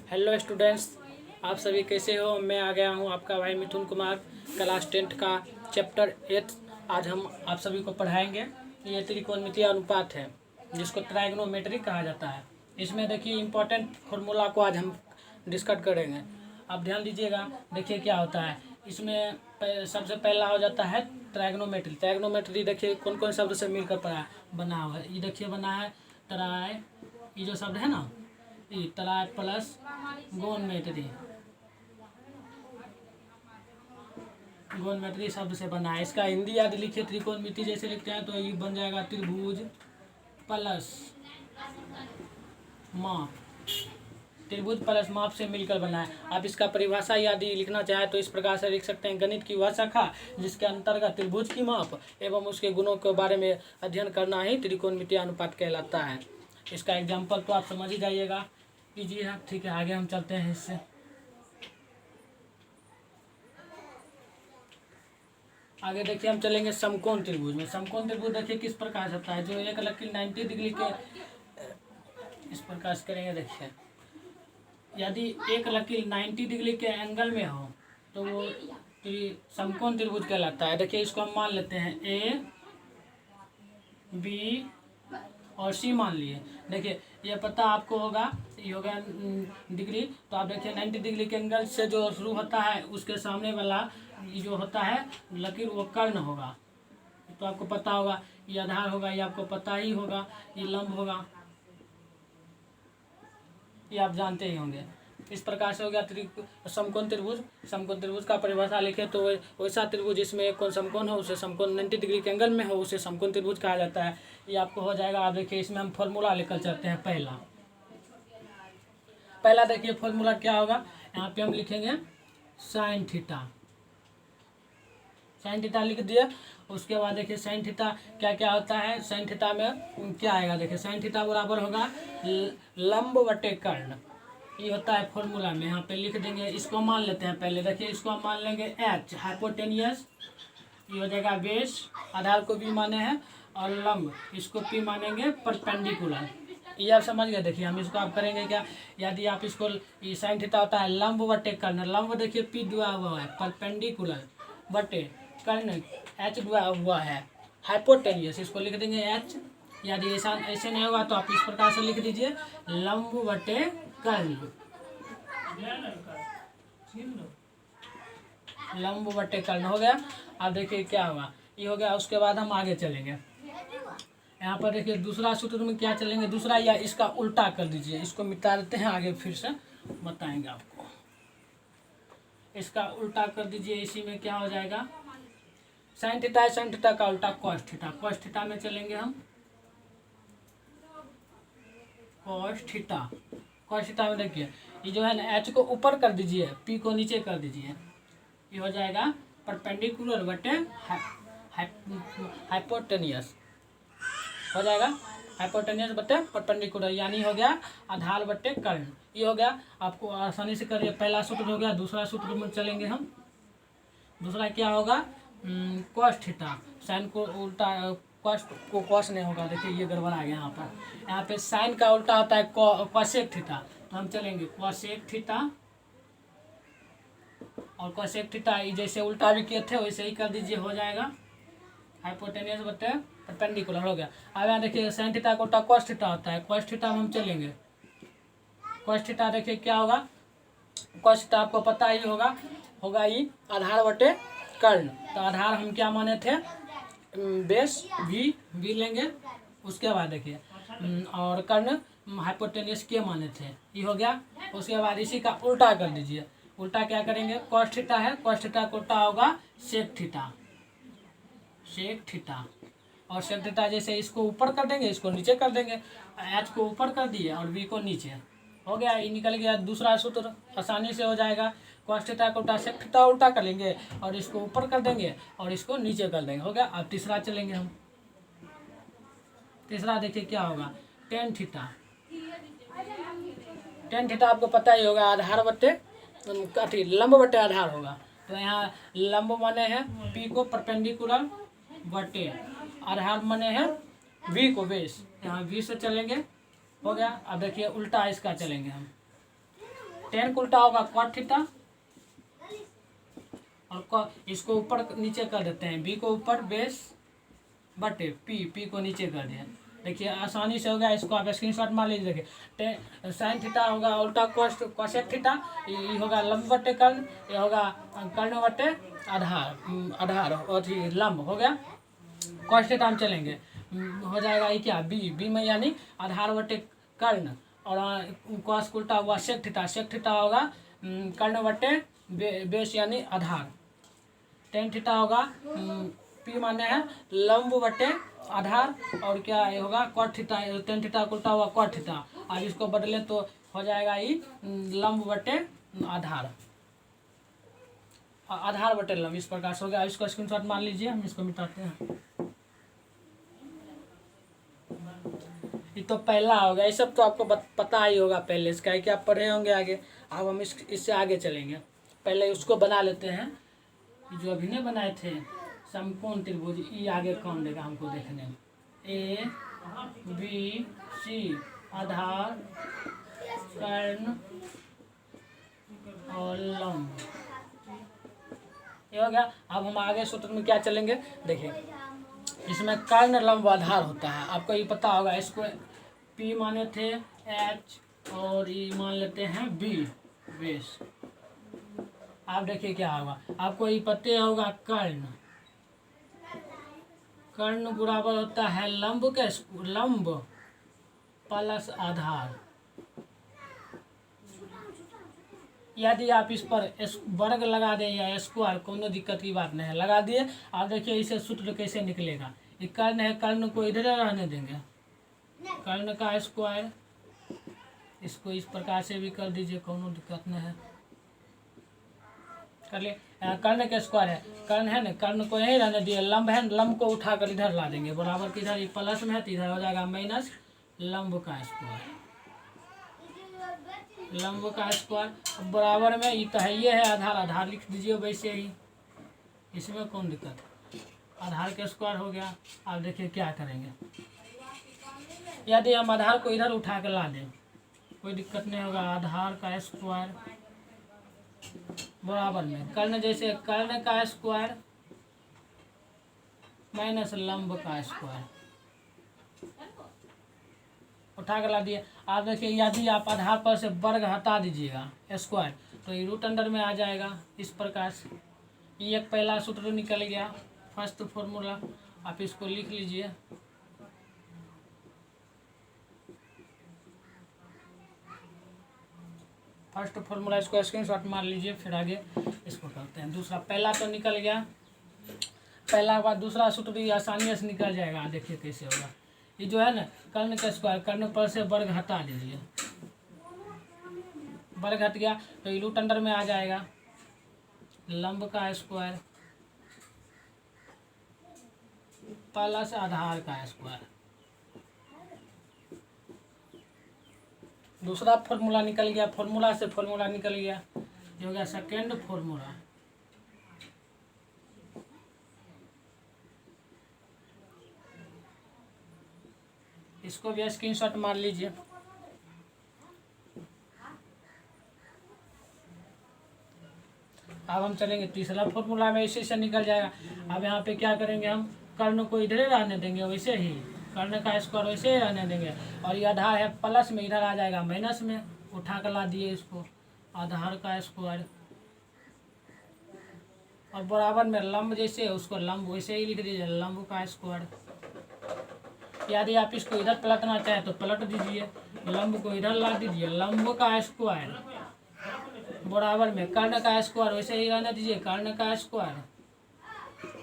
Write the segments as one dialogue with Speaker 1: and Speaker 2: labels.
Speaker 1: Hello students, आप सभी कैसे हो। मैं आ गया हूं आपका भाई मिथुन कुमार, क्लास 10th का चैप्टर 8। आज हम आप सभी को पढ़ाएंगे। ये त्रिकोणमितीय अनुपात है जिसको ट्राइगोनोमेट्री कहा जाता है। इसमें देखिए इंपॉर्टेंट फॉर्मूला को आज हम डिस्कस करेंगे। आप ध्यान दीजिएगा, देखिए क्या होता है इसमें। सबसे पहला हो जाता है ट्राइगोनोमेट्री। ट्राइगोनोमेट्री देखिए कौन कौन शब्द से मिलकर बना हुआ है। ये देखिए बना है ट्राई, ये जो शब्द है ना, ये ट्राई प्लस गोनमेट्री। गोनमेट्री शब्द से बना है। इसका हिंदी याद लिखिए, त्रिकोणमिति जैसे लिखते हैं तो ये बन जाएगा त्रिभुज प्लस माप। त्रिभुज प्लस माप से मिलकर बना है। आप इसका परिभाषा यदि लिखना चाहे तो इस प्रकार से लिख सकते हैं। गणित की वह शाखा जिसके अंतर्गत त्रिभुज की माप एवं उसके गुणों के बारे में अध्ययन करना ही त्रिकोणमितीय अनुपात कहलाता है। इसका एग्जाम्पल तो आप समझ ही जाइएगा, कीजिए। ठीक है, आगे हम चलते हैं इससे। आगे देखिए हम चलेंगे समकोण त्रिभुज में। समकोण त्रिभुज देखिए किस प्रकार से होता है, जो एक लकीर 90 डिग्री के इस प्रकार से करेंगे। देखिए यदि एक लकीर 90 डिग्री के एंगल में हो तो वो समकोण त्रिभुज कहलाता है। देखिए इसको हम मान लेते हैं ए बी और सी मान लिए। देखिए ये पता आपको होगा, ये हो गया डिग्री। तो आप देखिए 90 डिग्री के एंगल से जो शुरू होता है उसके सामने वाला ये जो होता है लकीर वो कर्ण होगा। तो आपको पता होगा ये आधार होगा, ये आपको पता ही होगा। ये लंब होगा, ये आप जानते ही होंगे। इस प्रकार से हो गया समकोण त्रिभुज। समकोण त्रिभुज का परिभाषा लिखे तो वैसा त्रिभुज जिसमें एक कोण समकोण हो, उसे समकोण 90 डिग्री के एंगल में हो, उसे समकोण त्रिभुज कहा जाता है। ये आपको हो जाएगा। आप देखिए इसमें हम फॉर्मूला लेकर चलते हैं। पहला देखिए फॉर्मूला क्या होगा, यहाँ पे हम लिखेंगे साइन थीटा। साइन थीटा लिख दिया। उसके बाद देखिए साइन थीटा क्या क्या होता है। साइन थीटा में क्या आएगा, देखिए साइन थीटा बराबर होगा लंब बटे कर्ण। ये होता है फॉर्मूला में, यहाँ पे लिख देंगे। इसको मान लेते हैं पहले। देखिए इसको हम मान लेंगे एच हाइपोटेनियस, ये हो जाएगा बेस, आधार को भी माने हैं, और लंब इसको पी मानेंगे परपेंडिकुलर। ये आप समझ गए। देखिए हम इसको आप करेंगे क्या, यदि आप इसको ये साइन थीटा होता है लंब बटे कर्ण। लंब देखिए पी दुआ हुआ है, परपेंडिकुलर बटे कर्ण एच दुआ हुआ है, हाइपोटेनियस इसको लिख देंगे एच। यदि ऐसा ऐसे नहीं होगा तो आप इस प्रकार से लिख दीजिए लंब बटे कर्ण। लंब बटे कर्ण हो गया। अब देखिए क्या होगा, ये हो गया। उसके बाद हम आगे चलेंगे। यहाँ पर देखिए दूसरा सूत्र में क्या चलेंगे, दूसरा या इसका उल्टा कर दीजिए। इसको मिटा देते हैं, आगे फिर से बताएंगे आपको। इसका उल्टा कर दीजिए। इसी में क्या हो जाएगा, साइन थीटा है, साइन थीटा का उल्टा कॉस थीटा। कॉस थीटा में चलेंगे हम, कॉस थीटा। कॉस थीटा में देखिए ये जो है ना एच को ऊपर कर दीजिए, पी को नीचे कर दीजिए। ये हो जाएगा परपेंडिकुलर बटे हाइपोटेनियस हो जाएगा। हाइपोटेनियस बटे परपेंडिकुलर यानी हो गया आधार बटे कर्ण। ये हो गया, आपको आसानी से करिए। पहला सूत्र हो गया। दूसरा सूत्र में चलेंगे हम। दूसरा क्या होगा, कॉस थीटा। साइन को उल्टा, कॉस को कॉस नहीं होगा। देखिए ये गड़बड़ आ गया यहाँ पर। यहाँ पे साइन का उल्टा होता है कॉसेक थीटा। तो हम चलेंगे कॉसेक थीटा और कॉसेक थीटा जैसे उल्टा भी किए थे वैसे ही कर दीजिए, हो जाएगा हाइपोटेनियस बटे परपेंडिकुलर हो गया। अब यहाँ देखिए साइन थीटा का उल्टा कॉस थीटा होता है। कॉस थीटा में हम चलेंगे। कॉस थीटा देखिए क्या होगा, कॉस थीटा आपको पता ही होगा ये आधार बटे कर्ण। तो आधार हम क्या माने थे, बेस भी लेंगे। उसके बाद देखिए और कर्ण हाइपोटेनियस के माने थे, ये हो गया। उसके बाद इसी का उल्टा कर दीजिए। उल्टा क्या करेंगे, कॉस थीटा है, कॉस थीटा का उल्टा होगा सेक थीटा। सेक थीटा और सेक थीटा जैसे इसको ऊपर कर देंगे, इसको नीचे कर देंगे। एच को ऊपर कर दिए और बी को नीचे, हो गया। ये निकल गया दूसरा सूत्र, आसानी से हो जाएगा। कॉस थीटा को उल्टा सेक थीटा उल्टा कर लेंगे और इसको ऊपर कर देंगे और इसको नीचे कर देंगे, हो गया। अब तीसरा चलेंगे हम। तीसरा देखिए क्या होगा, टेन थीटा। टेन थीटा आपको पता ही होगा, आधार बटे अथी लंब बटे आधार होगा। तो यहाँ लंब माने हैं पी को परपेंडिकुलर बटे आधार माने हैं वी को बेस। यहाँ वी से चलेंगे, हो गया। अब देखिए उल्टा इसका चलेंगे हम। टेन को उल्टा होगा कॉट थीटा, और इसको ऊपर नीचे कर देते हैं, बी को ऊपर बेस बटे पी को नीचे कर दिया। देखिए आसानी से हो गया, इसको आप स्क्रीनशॉट मार लीजिए। देखिए साइन थीटा होगा उल्टा कोसेक थीटा, ये होगा लंब बटे कर्ण, ये होगा कर्ण बटे आधार और लंब हो गया। कॉस थीटा हम चलेंगे, हो जाएगा ये क्या बी में यानी आधार बटे कर्ण, और कॉस उल्टा हुआ सेक थीटा होगा कर्ण बटे बेस यानी आधार। टेन थीटा होगा पी माने है लंब बटे आधार, और क्या ये होगा कॉट थीटा, टेन थीटा उल्टा हुआ कॉट थीटा। अब इसको बदले तो हो जाएगा ये लंब बटे आधार, आधार बटे लंब, इस प्रकार से हो गया। इसको स्क्रीनशॉट मान लीजिए, हम इसको मिटाते हैं। ये तो पहला होगा, ये सब तो आपको पता ही होगा पहले से, क्या आप पढ़े होंगे आगे। अब हम इससे आगे चलेंगे, पहले उसको बना लेते हैं जो अभी नहीं बनाए थे। समकोण त्रिभुज, ये आगे कौन देगा हमको देखने में, ए बी सी आधार कर्ण और लंब, ये हो गया। अब हम आगे सूत्र में क्या चलेंगे, देखिए इसमें कर्ण लंब आधार होता है, आपको ये पता होगा। इसको पी माने थे एच और ये मान लेते हैं बी बेस। आप देखिए क्या होगा, आपको ये पता होगा कर्ण बराबर होता है लंब के लंब प्लस आधार। यदि आप इस पर वर्ग लगा दें या स्क्वायर, कोनो दिक्कत की बात नहीं है, लगा दिए। आप देखिए इसे सूत्र कैसे निकलेगा, ये कर्ण है, कर्ण को इधर रहने देंगे, कर्ण का स्क्वायर, इसको इस प्रकार से भी कर दीजिए, कोनो दिक्कत नहीं है, कर लिए। कर्ण के स्क्वायर है, कर्ण है ना, कर्ण को यही रहने दिए, लंब है, लंब को उठाकर इधर ला देंगे, बराबर की इधर प्लस में है तो इधर हो जाएगा माइनस लंब का स्क्वायर, लंब का स्क्वायर बराबर में ये तो है, ये है आधार लिख दीजिए वैसे ही, इसमें कौन दिक्कत, आधार के स्क्वायर हो गया। आप देखिए क्या करेंगे, यदि हम आधार को इधर उठा कर ला दें कोई दिक्कत नहीं होगा, आधार का स्क्वायर बराबर में कर्ण, जैसे कर्ण का स्क्वायर माइनस लंब का स्क्वायर उठा कर ला दिए। आप देखिए यदि आप आधार पर से वर्ग हटा दीजिएगा स्क्वायर तो ये रूट अंडर में आ जाएगा, इस प्रकार से। ये एक पहला सूत्र निकल गया, फर्स्ट फॉर्मूला, आप इसको लिख लीजिए। फर्स्ट फॉर्मूला, इसको स्क्रीनशॉट मार लीजिए, फिर आगे इसको करते हैं। दूसरा, पहला तो निकल गया, पहला के बाद दूसरा सूत्र भी आसानी से निकल जाएगा। देखिए कैसे होगा, ये जो है ना कर्ण का स्क्वायर, कर्ण पर से वर्ग हटा दीजिए, वर्ग हट गया तो ये रूट अंडर में आ जाएगा, लंब का स्क्वायर प्लस आधार का स्क्वायर। दूसरा फॉर्मूला निकल गया, फॉर्मूला से फॉर्मूला निकल गया, ये हो गया सेकेंड फॉर्मूला। इसको भी स्क्रीनशॉट मार लीजिए। अब हम चलेंगे तीसरा फॉर्मूला में, इसी से निकल जाएगा। अब यहाँ पे क्या करेंगे, हम कर्ण को इधर ही रहने देंगे, वैसे ही कर्ण का स्क्वायर वैसे ही रहने देंगे, और ये आधार है प्लस में, इधर आ जाएगा माइनस में, उठा कर ला दिए इसको, आधार का स्क्वायर, और बराबर में लंब जैसे उसको लंब वैसे ही लिख दीजिए, लंब का स्क्वायर। यदि आप इसको इधर पलटना चाहें तो पलट दीजिए, लंब को इधर ला दीजिए, लंब का स्क्वायर बराबर में कर्ण का स्क्वायर वैसे ही रहने दीजिए, कर्ण का स्क्वायर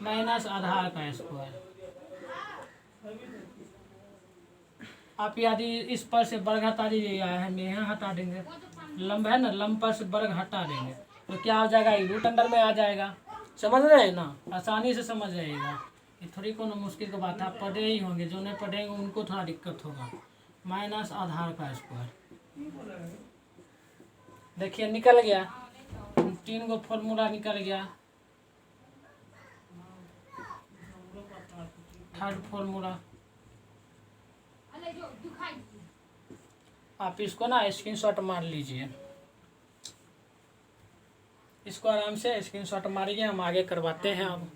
Speaker 1: माइनस आधार का स्क्वायर। आप यदि इस पर से वर्ग हटा दीजिएगा, हम यहाँ हटा देंगे, लंब है ना, लंब पर से वर्ग हटा देंगे तो क्या हो जाएगा, ये रूट अंडर में आ जाएगा। समझ रहे हैं ना, आसानी से समझ जाइएगा, ये थोड़ी कोनो मुश्किल की बात है, आप पढ़े ही होंगे, जो नहीं पढ़ेंगे उनको थोड़ा दिक्कत होगा। माइनस आधार का स्क्वायर, देखिए निकल गया, 3 गो फॉर्मूला निकल गया। थर्ड फॉर्मूला, आप इसको ना स्क्रीनशॉट मार लीजिए, इसको आराम से स्क्रीनशॉट मारिए, हम आगे करवाते हैं अब।